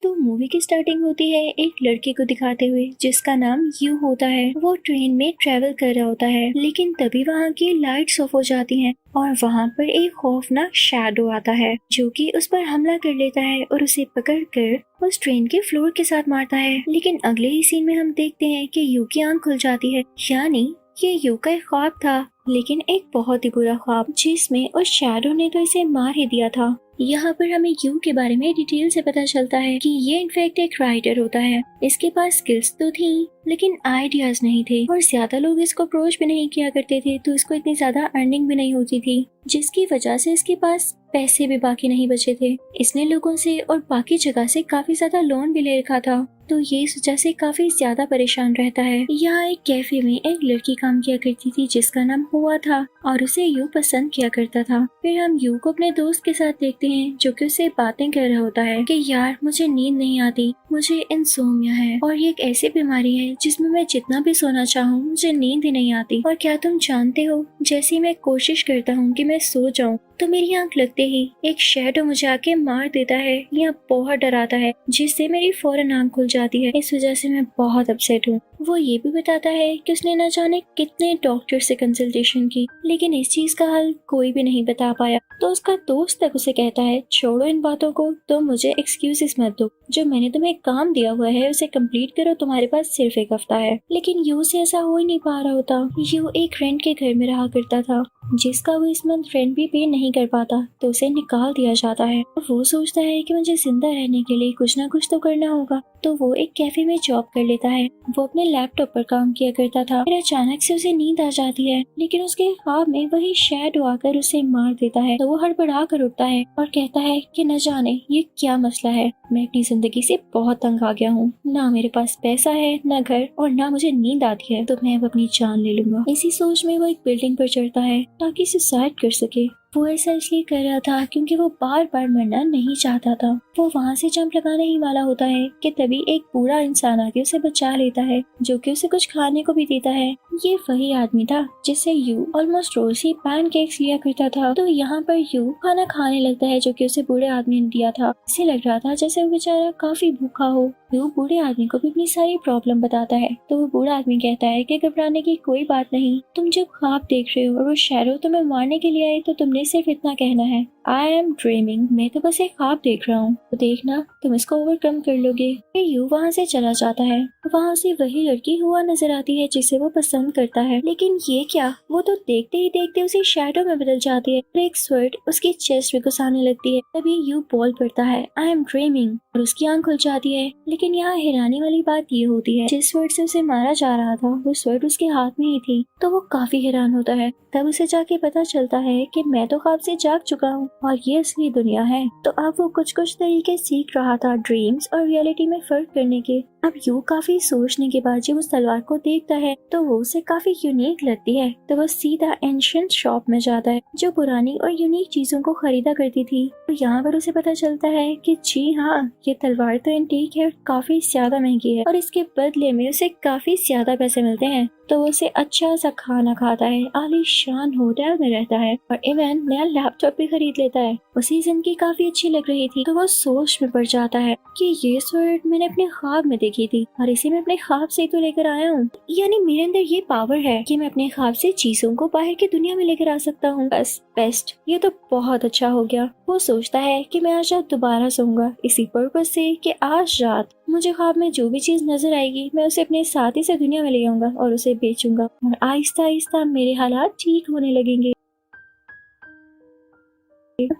तो मूवी की स्टार्टिंग होती है एक लड़के को दिखाते हुए जिसका नाम यू होता है। वो ट्रेन में ट्रेवल कर रहा होता है, लेकिन तभी वहाँ की लाइट्स ऑफ हो जाती हैं और वहाँ पर एक खौफनाक शैडो आता है जो कि उस पर हमला कर लेता है और उसे पकड़कर उस ट्रेन के फ्लोर के साथ मारता है। लेकिन अगले ही सीन में हम देखते हैं कि यू की आंख खुल जाती है, यानी ये यू का एक ख्वाब था, लेकिन एक बहुत ही बुरा ख्वाब जिसमें उस शैडो ने तो इसे मार ही दिया था। यहाँ पर हमें यू के बारे में डिटेल से पता चलता है कि ये इनफैक्ट एक राइटर होता है। इसके पास स्किल्स तो थी लेकिन आइडियाज नहीं थे और ज्यादा लोग इसको अप्रोच भी नहीं किया करते थे, तो इसको इतनी ज्यादा अर्निंग भी नहीं होती थी, जिसकी वजह से इसके पास पैसे भी बाकी नहीं बचे थे। इसने लोगों से और बाकी जगह से काफी ज्यादा लोन भी ले रखा था, तो ये इस वजह से काफी ज्यादा परेशान रहता है। यहाँ एक कैफे में एक लड़की काम किया करती थी जिसका नाम हुआ था और उसे यू पसंद किया करता था। फिर हम यू को अपने दोस्त के साथ देखते हैं जो कि उसे बातें कर रहा होता है कि यार मुझे नींद नहीं आती, मुझे इंसोम्निया है और ये एक ऐसी बीमारी है जिसमें मैं जितना भी सोना चाहूँ मुझे नींद ही नहीं आती। और क्या तुम जानते हो, जैसे मैं कोशिश करता हूँ कि मैं सो जाऊँ तो मेरी आंख लगते ही एक शैडो मुझे आके मार देता है या बहुत डराता है, जिससे मेरी फौरन आंख खुल जाती है। इस वजह से मैं बहुत अपसेट हूँ। वो ये भी बताता है कि उसने न जाने कितने डॉक्टर से कंसल्टेशन की, लेकिन इस चीज का हल कोई भी नहीं बता पाया। तो उसका दोस्त तक उसे कहता है छोड़ो इन बातों को, तो मुझे एक्सक्यूजेस मत दो, जो मैंने तुम्हें काम दिया हुआ है उसे कंप्लीट करो, तुम्हारे पास सिर्फ एक हफ्ता है। लेकिन यू से ऐसा हो ही नहीं पा रहा होता। यू एक रेंट के घर में रहा करता था जिसका वो इस मंथ रेंट भी पे नहीं कर पाता, तो उसे निकाल दिया जाता है। वो सोचता है कि मुझे जिंदा रहने के लिए कुछ ना कुछ तो करना होगा, तो वो एक कैफे में जॉब कर लेता है। वो अपने लैपटॉप पर काम किया करता था। फिर अचानक से उसे नींद आ जाती है, लेकिन उसके ख्वाब में वही शैडो आकर उसे मार देता है। तो वो हड़बड़ा कर उठता है और कहता है कि न जाने ये क्या मसला है, मैं अपनी जिंदगी से बहुत तंग आ गया हूँ, ना मेरे पास पैसा है, न घर, और ना मुझे नींद आती है, तो मैं अब अपनी जान ले लूंगा। इसी सोच में वो एक बिल्डिंग पर चढ़ता है ताकि सुसाइड कर सके। वो ऐसा इसलिए कर रहा था क्योंकि वो बार बार मरना नहीं चाहता था। वो वहाँ से जंप लगाने ही वाला होता है कि तभी एक बूढ़ा इंसान आके उसे बचा लेता है, जो कि उसे कुछ खाने को भी देता है। ये वही आदमी था जिससे यू ऑलमोस्ट रोज ही पैनकेक्स लिया करता था। तो यहाँ पर यू खाना खाने लगता है जो कि उसे बूढ़े आदमी ने दिया था। इसे लग रहा था जैसे वो बेचारा काफी भूखा हो। यू बूढ़े आदमी को भी अपनी सारी प्रॉब्लम बताता है, तो वो बूढ़ा आदमी कहता है कि घबराने की कोई बात नहीं, तुम जब ख्वाब देख रहे हो और वो शैडो तुम्हें मारने के लिए आए तो तुमने सिर्फ इतना कहना है, आई एम ड्रीमिंग, मैं तो बस एक ख्वाब देख रहा हूँ, तो देखना तुम इसको ओवरकम कर लोगे। फिर यू वहाँ से चला जाता है। वहाँ से वही लड़की हुआ नजर आती है जिसे वो पसंद करता है, लेकिन ये क्या, वो तो देखते ही देखते उसी शैडो में बदल जाती है और एक स्वर्ड उसकी चेस्ट में घुसाने लगती है। तभी यू बोल पड़ता है आई एम ड्रीमिंग और उसकी आंख खुल जाती है। लेकिन यहाँ हैरानी वाली बात ये होती है, जिस स्वर्ड से उसे मारा जा रहा था वो स्वर्ड उसके हाथ में ही थी। तो वो काफी हैरान होता है। तब उसे जाके पता चलता है कि मैं तो ख्वाब से जाग चुका हूँ और ये असली दुनिया है। तो अब वो कुछ कुछ तरीके सीख रहा था ड्रीम्स और रियलिटी में फर्क करने के। अब यू काफी सोचने के बाद जब उस तलवार को देखता है तो वो उसे काफी यूनिक लगती है, तो वो सीधा एंशिएंट शॉप में जाता है जो पुरानी और यूनिक चीजों को खरीदा करती थी। तो यहाँ पर उसे पता चलता है कि जी हाँ, ये तलवार तो एंटीक है और काफी ज्यादा महंगी है और इसके बदले में उसे काफी ज्यादा पैसे मिलते हैं। तो वो उसे अच्छा सा खाना खाता है, आलीशान होटल में रहता है और इवन नया लैपटॉप भी खरीद लेता है। उसी जिंदगी काफी अच्छी लग रही थी, तो वो सोच में पड़ जाता है कि ये स्वर्ड मैंने अपने ख्वाब में देखी थी और इसे मैं अपने ख्वाब से तो लेकर आया हूँ, यानी मेरे अंदर ये पावर है कि मैं अपने ख्वाब से चीजों को बाहर की दुनिया में लेकर आ सकता हूँ। बस बेस्ट, ये तो बहुत अच्छा हो गया। वो सोचता है कि मैं आज रात दोबारा सोऊंगा इसी पर्पज से कि आज रात मुझे ख्वाब में जो भी चीज नजर आएगी मैं उसे अपने साथ ही से दुनिया में ले आऊंगा और उसे बेचूंगा और आहिस्ता आहिस्ता मेरे हालात ठीक होने लगेंगे।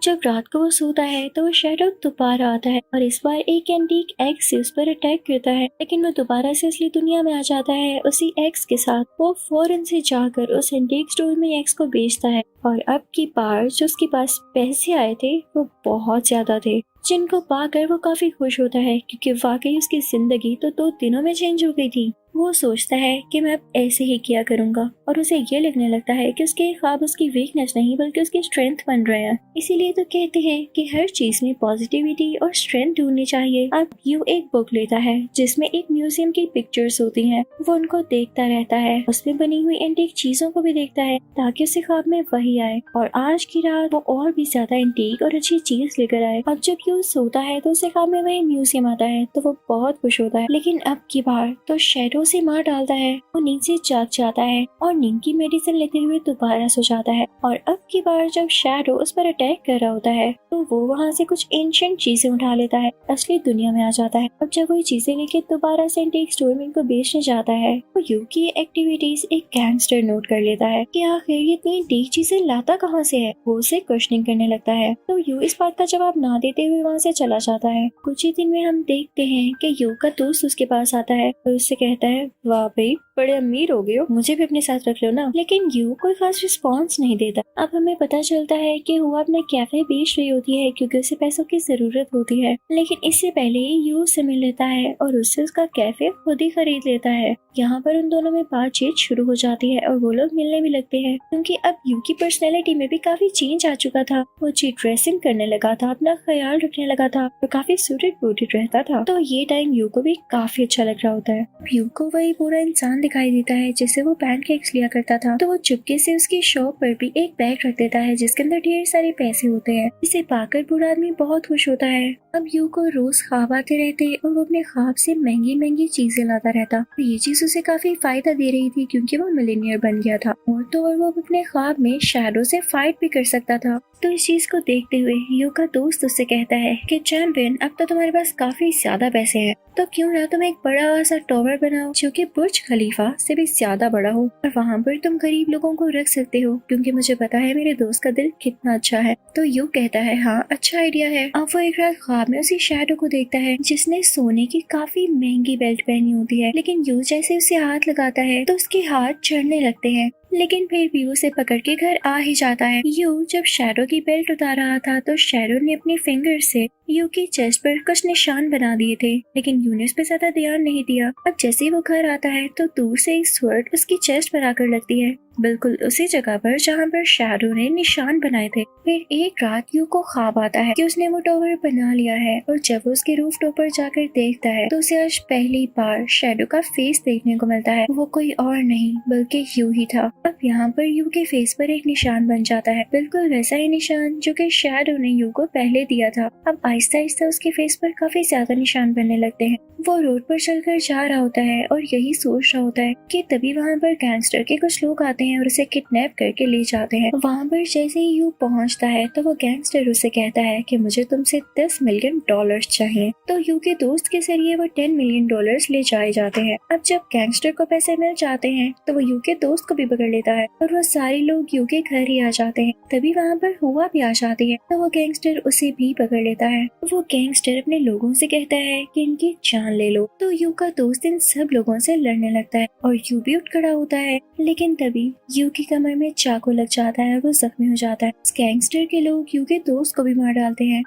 जब रात को वो सोता है तो वो शैडो दोबारा आता है और इस बार एक एंटीक एक्स से उस पर अटैक करता है, लेकिन वो दोबारा से असली दुनिया में आ जाता है उसी एक्स के साथ। वो फौरन से जाकर उस एंटीक स्टोर में एक्स को बेचता है और अब की बार जो उसके पास पैसे आए थे वो बहुत ज्यादा थे, जिनको पाकर वो काफी खुश होता है क्योंकि वाकई उसकी जिंदगी तो 2 दिनों में चेंज हो गई थी। वो सोचता है कि मैं अब ऐसे ही किया करूंगा और उसे ये लगने लगता है कि उसके ख्वाब उसकी वीकनेस नहीं बल्कि उसकी स्ट्रेंथ बन रहे हैं। इसीलिए तो कहते हैं कि हर चीज में पॉजिटिविटी और स्ट्रेंथ ढूंढनी चाहिए। अब यू एक बुक लेता है जिसमें एक म्यूजियम की पिक्चर्स होती हैं। वो उनको देखता रहता है, उसमें बनी हुई एंटीक चीजों को भी देखता है ताकि उसे ख्वाब में वही लिए आए और आज की रात वो और भी ज्यादा एंटीक और अच्छी चीज लेकर आए। अब जब यू सोता है तो उसे ख्वाब में वही म्यूजियम आता है तो वो बहुत खुश होता है, लेकिन अब की बार तो शैडो उसे मार डालता है। वो नींद से जाग जाता है और नींद की मेडिसिन लेते हुए दोबारा सो जाता है और अब की बार जब शैडो उस पर अटैक कर रहा होता है तो वो वहाँ से कुछ एंशिएंट चीजें उठा लेता है, असली दुनिया में आ जाता है। और जब वो ये चीजें लेके दोबारा से एंटीक स्टोर में इनको बेचने जाता है तो यू की एक्टिविटीज एक गैंगस्टर नोट कर लेता है कि आखिर ये इतनी एंटीक चीजें लाता कहाँ से है। वो उसे क्वेश्चनिंग करने लगता है तो यू इस बात का जवाब ना देते हुए वहाँ से चला जाता है। कुछ ही दिन में हम देखते हैं कि यू का दोस्त उसके पास आता है और उससे कहता है, वाह भाई बड़े अमीर हो गए हो, मुझे भी अपने साथ रख लो ना। लेकिन यू कोई खास रिस्पॉन्स नहीं देता। अब हमें पता चलता है कि वो अपना कैफे बेच रही होती है क्योंकि उसे पैसों की जरूरत होती है, लेकिन इससे पहले यू से मिल लेता है और उससे उसका कैफे खुद ही खरीद लेता है। यहाँ पर उन दोनों में बातचीत शुरू हो जाती है और वो लोग मिलने भी लगते हैं क्योंकि अब यू की पर्सनैलिटी में भी काफी चेंज आ चुका था। वो अच्छी ड्रेसिंग करने लगा था, अपना ख्याल रखने लगा था और काफी सूटेड बूटेड रहता था। तो ये टाइम यू को भी काफी अच्छा लग रहा होता है। यू को वही पूरा इंसान दिखाई देता है जिससे वो पैनकेक्स लिया करता था, तो वो चुपके से उसकी शॉप पर भी एक बैग रख देता है जिसके अंदर ढेर सारे पैसे होते हैं। इसे पाकर बूढ़ा आदमी बहुत खुश होता है। अब यू को रोज ख्वाब आते रहते और वो अपने ख्वाब से महंगी महंगी चीजें लाता रहता। तो ये चीज उसे काफी फायदा दे रही थी क्योंकि वो मिलियनियर बन गया था और तो और वो अपने ख्वाब में शैडो से फाइट भी कर सकता था। तो इस चीज को देखते हुए यू का दोस्त उससे कहता है कि चैंपियन, अब तो तुम्हारे पास काफी ज्यादा पैसे हैं, तो क्यों ना तुम एक बड़ा सा टॉवर बनाओ जो कि बुर्ज खलीफा से भी ज्यादा बड़ा हो और वहाँ पर तुम गरीब लोगों को रख सकते हो क्योंकि मुझे पता है मेरे दोस्त का दिल कितना अच्छा है। तो यू कहता है, हाँ अच्छा आइडिया है। अब वो एक रात ख्वाब में उसी शैडो को देखता है जिसने सोने की काफी महंगी बेल्ट पहनी होती है, लेकिन यू जैसे उसे हाथ लगाता है तो उसके हाथ चढ़ने लगते हैं, लेकिन फिर भी उसे पकड़ के घर आ ही जाता है। यू जब शैडो की बेल्ट उतार रहा था तो शैडो ने अपनी फिंगर से यू की चेस्ट पर कुछ निशान बना दिए थे, लेकिन यू ने उस पर ज्यादा ध्यान नहीं दिया। अब जैसे ही वो घर आता है तो दूर से एक स्वर्ड उसकी चेस्ट पर आकर लगती है, बिल्कुल उसी जगह पर जहाँ पर शैडो ने निशान बनाए थे। फिर एक रात यू को ख्वाब आता है कि उसने वो टॉवर बना लिया है और जब वो उसके रूफ टॉप पर जाकर देखता है तो उसे आज पहली बार शैडो का फेस देखने को मिलता है। वो कोई और नहीं बल्कि यू ही था। अब यहाँ पर यू के फेस पर एक निशान बन जाता है, बिल्कुल वैसा ही निशान जो कि शैडो ने यू को पहले दिया था। अब आहिस्ता आहिस्ता उसके फेस पर काफी ज्यादा निशान बनने लगते हैं। वो रोड पर चलकर जा रहा होता है और यही सोच रहा होता है कि तभी वहाँ पर गैंगस्टर के कुछ लोग आते हैं और उसे किडनैप करके ले जाते हैं। वहाँ पर जैसे ही यू पहुँचता है तो वो गैंगस्टर उसे कहता है कि मुझे तुमसे $10 मिलियन चाहिए। तो यू के दोस्त के जरिए वो $10 मिलियन ले जाए जाते हैं। अब जब गैंगस्टर को पैसे मिल जाते हैं तो वो यू के दोस्त को भी पकड़ लेता है और वो सारे लोग यू के घर ही आ जाते हैं। तभी वहाँ पर हुआ भी आ जाती है तो वो गैंगस्टर उसे भी पकड़ लेता है। वो गैंगस्टर अपने लोगों से कहता है कि इनकी जान ले लो। तो यू का दोस्त इन सब लोगों से लड़ने लगता है और यू भी उठ खड़ा होता है, लेकिन तभी यू की कमर में चाकू लग जाता है और वो जख्मी हो जाता है। गैंगस्टर के लोग यू के दोस्त को भी मार डालते हैं।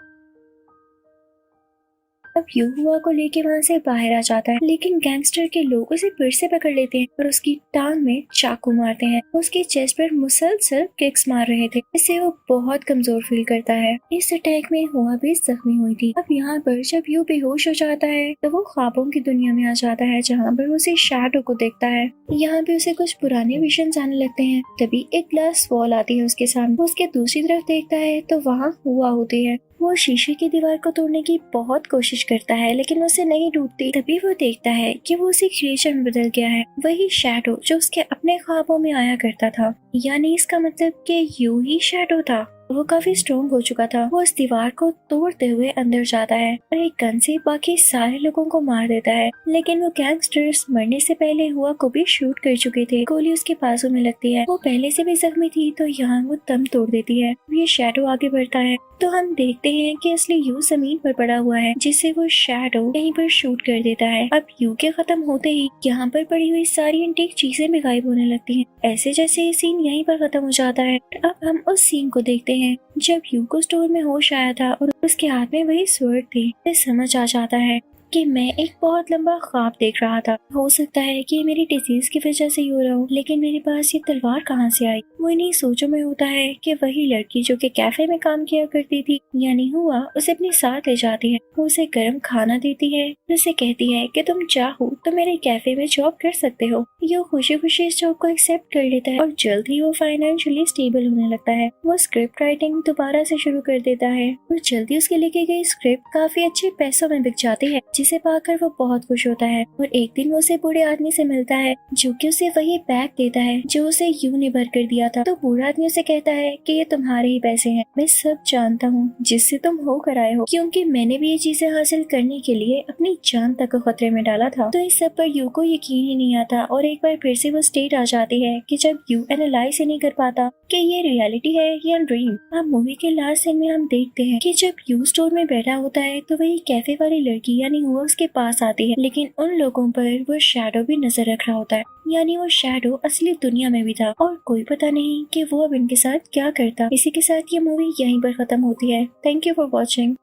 अब यू हुआ को लेके वहाँ से बाहर आ जाता है, लेकिन गैंगस्टर के लोग उसे फिर से पकड़ लेते हैं और उसकी टांग में चाकू मारते हैं। उसके चेस्ट पर मुसलसल किक्स मार रहे थे, इससे वो बहुत कमजोर फील करता है। इस अटैक में हुआ भी जख्मी हुई थी। अब यहाँ पर जब यू बेहोश हो जाता है तो वो ख्वाबों की दुनिया में आ जाता है जहाँ पर उसे शैडो को देखता है। यहाँ पे उसे कुछ पुराने विजन्स आने लगते हैं। तभी एक ग्लास वॉल आती है उसके सामने। वो उसके दूसरी तरफ देखता है तो वहाँ हुआ होती है। वो शीशे की दीवार को तोड़ने की बहुत कोशिश करता है लेकिन उसे नहीं टूटती। तभी वो देखता है कि वो उसी क्रिएचर में बदल गया है, वही शैडो जो उसके अपने ख्वाबों में आया करता था। यानी इसका मतलब कि यू ही शैडो था। वो काफी स्ट्रॉन्ग हो चुका था। वो उस दीवार को तोड़ते हुए अंदर जाता है और एक गन से बाकी सारे लोगों को मार देता है, लेकिन वो गैंगस्टर्स मरने से पहले हुआ को भी शूट कर चुके थे। गोली उसके बाजू में लगती है। वो पहले से भी जख्मी थी तो यहाँ वो दम तोड़ देती है। ये शैडो आगे बढ़ता है तो हम देखते हैं कि असली यू जमीन पर पड़ा हुआ है जिसे वो शैडो यहीं पर शूट कर देता है। अब यू के खत्म होते ही यहाँ पर पड़ी हुई सारी एंटीक चीजें भी गायब होने लगती हैं। ऐसे जैसे ये सीन यहीं पर खत्म हो जाता है। अब हम उस सीन को देखते हैं जब यू को स्टोर में होश आया था और उसके हाथ में वही स्वर्ड थी। समझ आ जाता है कि मैं एक बहुत लंबा ख्वाब देख रहा था। हो सकता है कि मेरी डिजीज की वजह से ही हो रहा हो, लेकिन मेरे पास ये तलवार कहाँ से आई। वो इन्हीं सोचों में होता है कि वही लड़की जो कि कैफे में काम किया करती थी यानी हुआ, उसे अपने साथ ले जाती है। वो उसे गर्म खाना देती है और उसे कहती है कि तुम चाहो तो मेरे कैफे में जॉब कर सकते हो। ये खुशी खुशी इस जॉब को एक्सेप्ट कर लेता है और जल्द ही वो फाइनेंशियली स्टेबल होने लगता है। वो स्क्रिप्ट राइटिंग दोबारा से शुरू कर देता है और जल्दी उसके लिखी गई स्क्रिप्ट काफी अच्छे पैसों में बिक जाती है, जिसे पाकर वो बहुत खुश होता है। और एक दिन वो उसे बूढ़े आदमी से मिलता है जो कि उसे वही बैग देता है जो उसे यू ने भर कर दिया था। तो बूढ़ा आदमी उसे कहता है कि ये तुम्हारे ही पैसे हैं, मैं सब जानता हूँ जिससे तुम होकर आए हो, क्योंकि मैंने भी ये चीजें हासिल करने के लिए अपनी जान तक को खतरे में डाला था। तो इस सब पर यू को यकीन ही नहीं आता और एक बार फिर से वो स्टेट आ जाती है कि जब यू एनालाइज ही नहीं कर पाता कि ये रियलिटी है या ड्रीम। अब मूवी के लास्ट सीन में हम देखते हैं कि जब यू स्टोर में बैठा होता है तो वही कैफे वाली लड़की यानी हुआ उसके पास आती है, लेकिन उन लोगों पर वो शैडो भी नजर रख रहा होता है, यानी वो शैडो असली दुनिया में भी था और कोई पता नहीं कि वो अब इनके साथ क्या करता। इसी के साथ ये मूवी यहीं पर खत्म होती है। Thank you for watching.